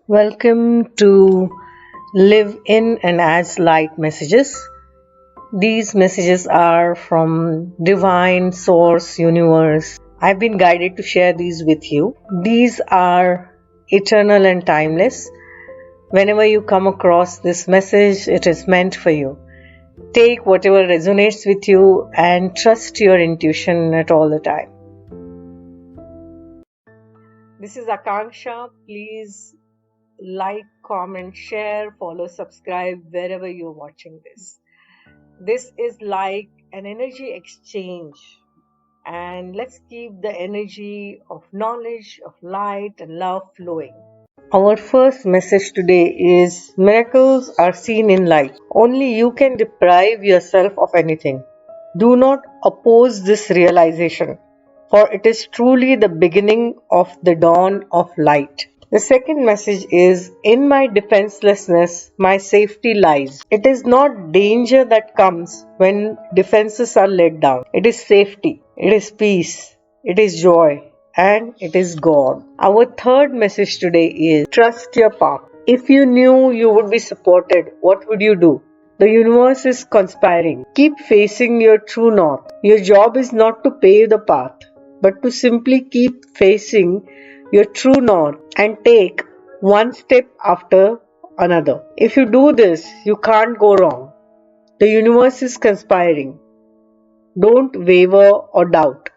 Welcome to Live in and as Light messages. These messages are from Divine Source Universe. I've been guided to share these with you. These are eternal and timeless. Whenever you come across this message, it is meant for you. Take whatever resonates with you and trust your intuition at all the time. This is Akanksshaa. Please like, comment, share, follow, subscribe wherever you're watching this. This is like an energy exchange, and let's keep the energy of knowledge, of light and love flowing. Our first message today is miracles are seen in light. Only you can deprive yourself of anything. Do not oppose this realization, for it is truly the beginning of the dawn of light. The second message is, in my defenselessness, my safety lies. It is not danger that comes when defenses are let down. It is safety, it is peace, it is joy, and it is God. Our third message today is, trust your path. If you knew you would be supported, what would you do? The universe is conspiring. Keep facing your true north. Your job is not to pave the path, but to simply keep facing your true north and take one step after another. If you do this, you can't go wrong. The universe is conspiring. Don't waver or doubt.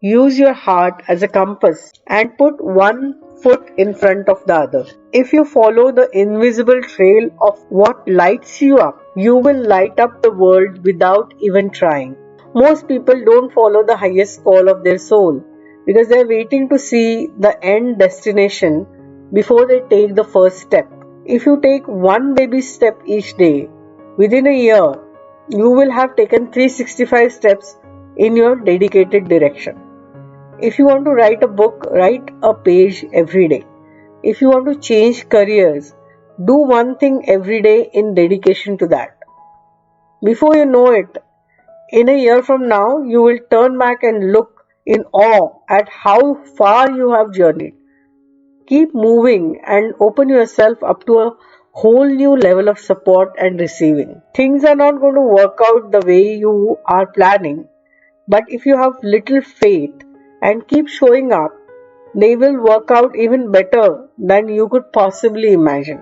Use your heart as a compass and put one foot in front of the other. If you follow the invisible trail of what lights you up, you will light up the world without even trying. Most people don't follow the highest call of their soul because they are waiting to see the end destination before they take the first step. If you take one baby step each day, within a year, you will have taken 365 steps in your dedicated direction. If you want to write a book, write a page every day. If you want to change careers, do one thing every day in dedication to that. Before you know it, in a year from now, you will turn back and look in awe at how far you have journeyed. Keep moving and open yourself up to a whole new level of support and receiving. Things are not going to work out the way you are planning, but if you have little faith and keep showing up, they will work out even better than you could possibly imagine.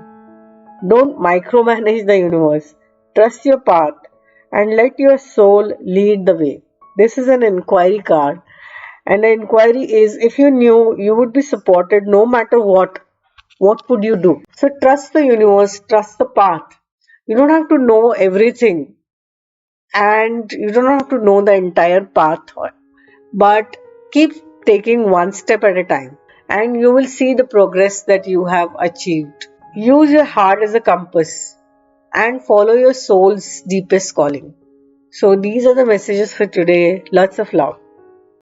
Don't micromanage the universe. Trust your path and let your soul lead the way. This is an inquiry card, and the inquiry is, if you knew you would be supported no matter what would you do? So trust the universe, trust the path. You don't have to know everything and you don't have to know the entire path, but keep taking one step at a time and you will see the progress that you have achieved. Use your heart as a compass and follow your soul's deepest calling. So these are the messages for today. Lots of love.